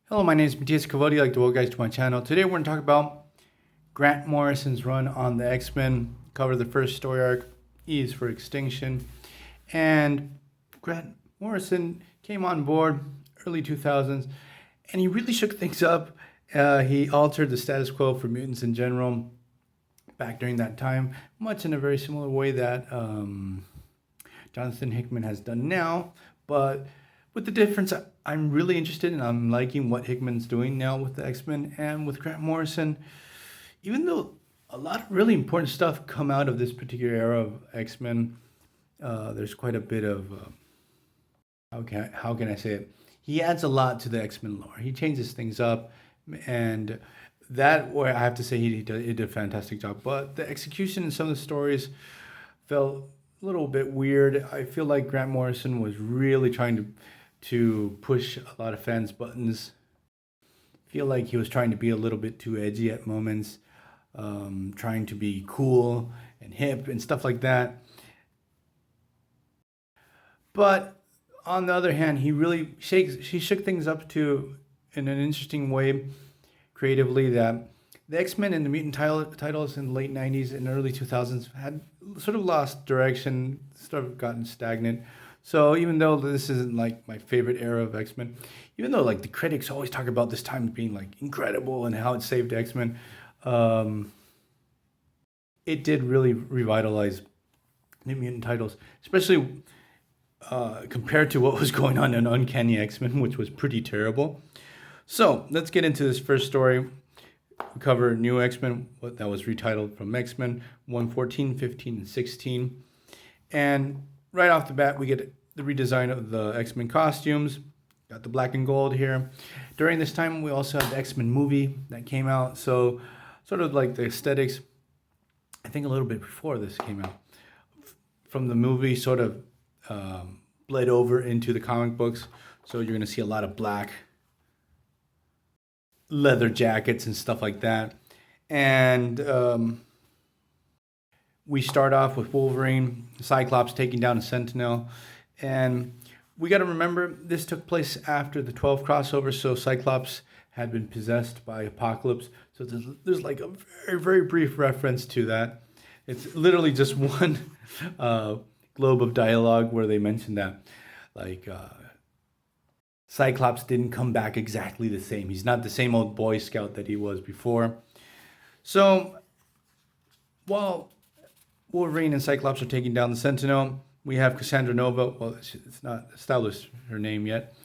Hello, my name is Matthias Cavodi. I'd like to welcome you guys to my channel. Today we're going to talk about Grant Morrison's run on the X-Men, cover the first story arc, E is for Extinction. And Grant Morrison came on board early 2000s, and he really shook things up. He altered the status quo for mutants in general back during that time, much in a very similar way that Jonathan Hickman has done now, but with the difference, I'm really interested and I'm liking what Hickman's doing now with the X-Men and with Grant Morrison. Even though a lot of really important stuff come out of this particular era of X-Men, there's quite a bit of how can I say it? He adds a lot to the X-Men lore. He changes things up, and that where I have to say he did a fantastic job. But the execution in some of the stories felt a little bit weird. I feel like Grant Morrison was really trying to push a lot of fans' buttons. I feel like he was trying to be a little bit too edgy at moments, trying to be cool and hip and stuff like that. But on the other hand, he shook things up to in an interesting way, creatively, that the X-Men and the mutant titles in the late 90s and early 2000s had sort of lost direction, sort of gotten stagnant. So even though this isn't like my favorite era of X-Men, even though like the critics always talk about this time being like incredible and how it saved X-Men, it did really revitalize the mutant titles, especially compared to what was going on in Uncanny X-Men, which was pretty terrible. So let's get into this first story. We cover New X-Men, what that was retitled from X-Men 114, 15, and 16. And right off the bat, we get the redesign of the X-Men costumes. Got the black and gold here. During this time, we also had the X-Men movie that came out. So sort of like the aesthetics, I think a little bit before this came out, from the movie sort of bled over into the comic books. So you're going to see a lot of black leather jackets and stuff like that. And we start off with Wolverine, Cyclops taking down a Sentinel. And we got to remember this took place after the 12 crossover, so Cyclops had been possessed by Apocalypse. So there's like a very, very brief reference to that. It's literally just one globe of dialogue where they mention that, like, Cyclops didn't come back exactly the same. He's not the same old Boy Scout that he was before. So while Wolverine and Cyclops are taking down the Sentinel, we have Cassandra Nova. Well, it's not established her name yet.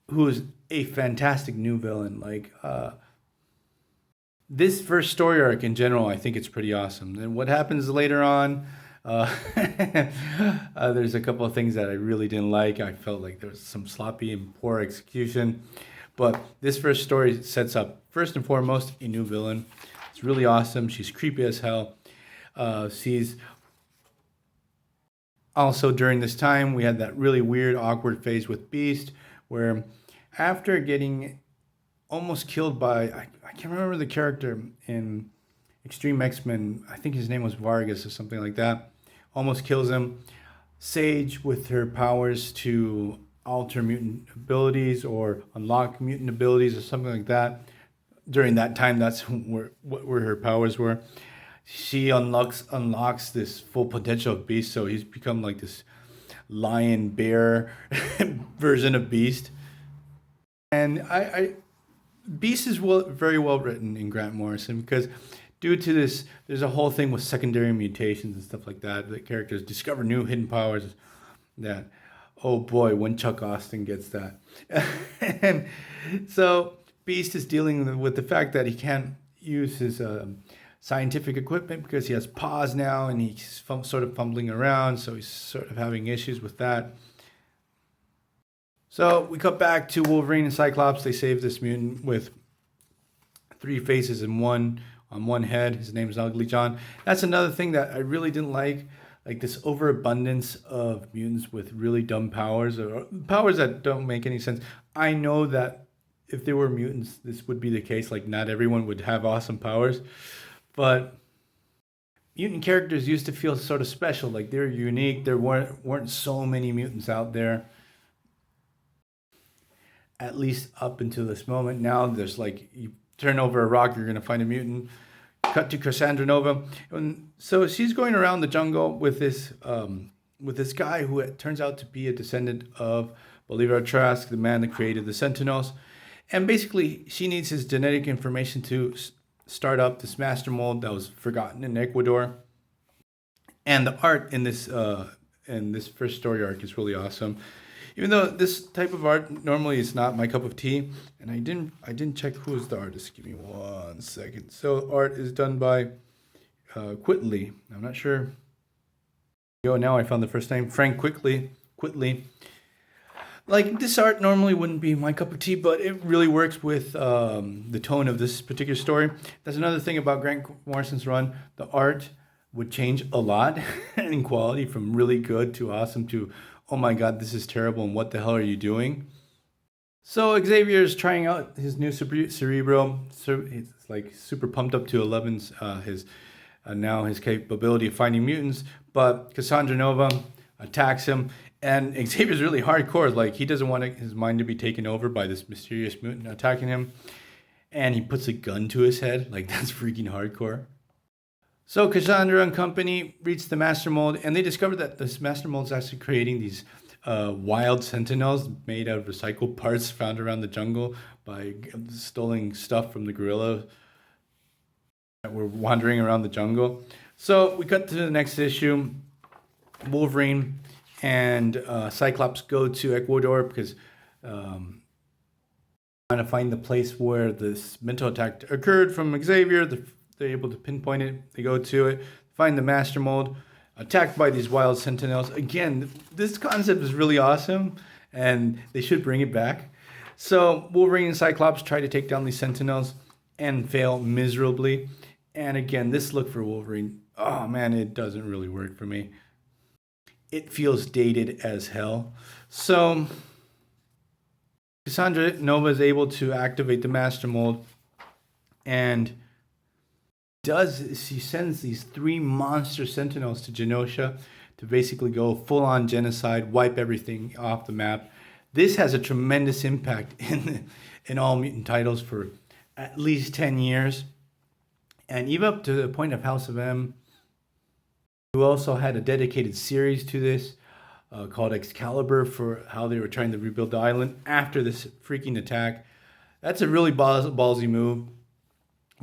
Who is a fantastic new villain. Like this first story arc in general, I think it's pretty awesome. And what happens later on, there's a couple of things that I really didn't like. I felt like there was some sloppy and poor execution. But this first story sets up, first and foremost, a new villain. It's really awesome. She's creepy as hell. She's also, during this time, we had that really weird, awkward phase with Beast, where after getting almost killed by, I can't remember the character in Extreme X-Men, I think his name was Vargas or something like that, almost kills him. Sage, with her powers to alter mutant abilities or unlock mutant abilities or something like that, during that time, that's where her powers were. She unlocks this full potential of Beast, so he's become like this lion bear version of Beast. And Beast is very well written in Grant Morrison because due to this, there's a whole thing with secondary mutations and stuff like that. The characters discover new hidden powers that, oh boy, when Chuck Austin gets that. And so Beast is dealing with the fact that he can't use his scientific equipment because he has paws now and he's sort of fumbling around, so he's sort of having issues with that. So we cut back to Wolverine and Cyclops. They save this mutant with 3 faces and one on one head. His name is Ugly John. That's another thing that I really didn't like this overabundance of mutants with really dumb powers or powers that don't make any sense. I know that if there were mutants, this would be the case. Like, not everyone would have awesome powers. But mutant characters used to feel sort of special, like they're unique. There weren't so many mutants out there. at least up until this moment. Now there's like, you turn over a rock, you're gonna find a mutant. Cut to Cassandra Nova. And so she's going around the jungle with this guy who turns out to be a descendant of Bolivar Trask, the man that created the Sentinels. And basically, she needs his genetic information to start up this master mold that was forgotten in Ecuador. And the art in this first story arc is really awesome. Even though this type of art normally is not my cup of tea, and I didn't check who is the artist. Give me 1 second. So art is done by Quitley. I'm not sure. Now I found the first name, Frank Quitley. Like, this art normally wouldn't be my cup of tea, but it really works with the tone of this particular story. That's another thing about Grant Morrison's run. The art would change a lot in quality, from really good to awesome to, oh my god, this is terrible, and what the hell are you doing? So Xavier is trying out his new Cerebro. So he's like super pumped up to 11's now his capability of finding mutants. But Cassandra Nova attacks him, and Xavier's really hardcore. Like, he doesn't want his mind to be taken over by this mysterious mutant attacking him, and he puts a gun to his head. Like, that's freaking hardcore. So Cassandra and company reach the master mold, and they discover that this master mold is actually creating these wild sentinels made out of recycled parts found around the jungle by stealing stuff from the gorilla that were wandering around the jungle. So we cut to the next issue. Wolverine and Cyclops go to Ecuador because trying to find the place where this mental attack occurred from Xavier. They're able to pinpoint it. They go to it, find the master mold, attacked by these wild sentinels. Again, this concept is really awesome, and they should bring it back. So Wolverine and Cyclops try to take down these sentinels and fail miserably. And again, this look for Wolverine, oh man, it doesn't really work for me. It feels dated as hell. So Cassandra Nova is able to activate the master mold, and she sends these 3 monster sentinels to Genosha to basically go full-on genocide, wipe everything off the map. This has a tremendous impact in all mutant titles for at least 10 years, and even up to the point of House of M, who also had a dedicated series to this called Excalibur, for how they were trying to rebuild the island after this freaking attack. That's a really ballsy move.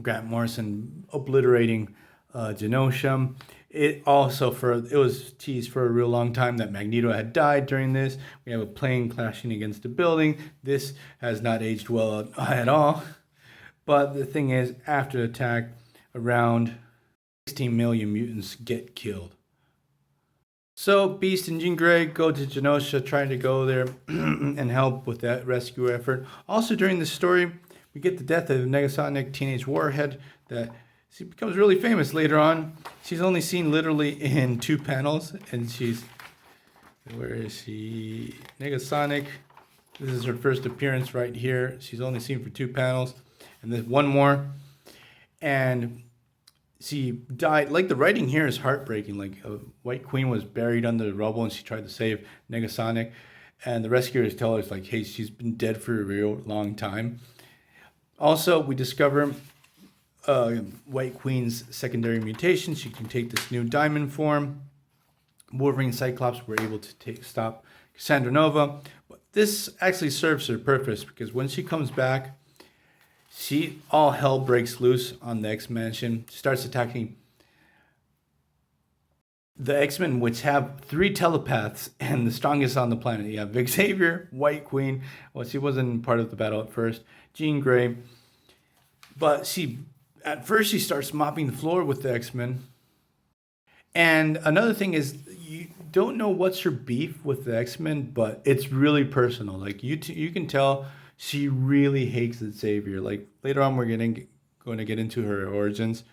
Grant Morrison obliterating Genosha. It was teased for a real long time that Magneto had died during this. We have a plane crashing against a building. This has not aged well at all. But the thing is, after the attack, around 16 million mutants get killed. So Beast and Jean Grey go to Genosha, trying to go there and help with that rescue effort. Also during this story, we get the death of Negasonic Teenage Warhead, that she becomes really famous later on. She's only seen literally in 2 panels, and where is she? Negasonic. This is her first appearance right here. She's only seen for 2 panels, and then 1 more. And she died. Like, the writing here is heartbreaking. Like, a White Queen was buried under the rubble, and she tried to save Negasonic, and the rescuers tell her, like, hey, she's been dead for a real long time. Also, we discover White Queen's secondary mutation. She can take this new diamond form. Wolverine and Cyclops were able to stop Cassandra Nova. But this actually serves her purpose, because when she comes back, all hell breaks loose on the X-Mansion. She starts attacking the X-Men, which have 3 telepaths and the strongest on the planet. You have Xavier, White Queen. Well, she wasn't part of the battle at first. Jean Grey. But at first she starts mopping the floor with the X-Men. And another thing is, you don't know what's her beef with the X-Men, but it's really personal. Like, you can tell she really hates Xavier. Like, later on we're going to get into her origins,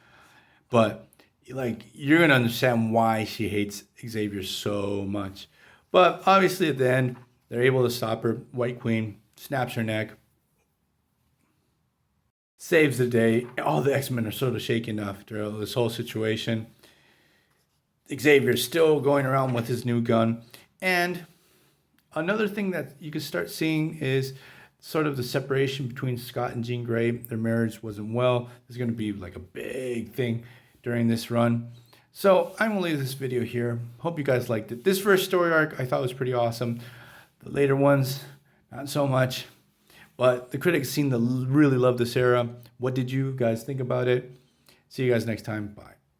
but like, you're going to understand why she hates Xavier so much. But obviously at the end, they're able to stop her. White Queen snaps her neck, saves the day. All the X-Men are sort of shaken after this whole situation. Xavier's still going around with his new gun. And another thing that you can start seeing is sort of the separation between Scott and Jean Grey. Their marriage wasn't well. There's going to be like a big thing during this run. So I'm going to leave this video here. Hope you guys liked it. This first story arc I thought was pretty awesome. The later ones, not so much. But the critics seem to really love this era. What did you guys think about it? See you guys next time. Bye.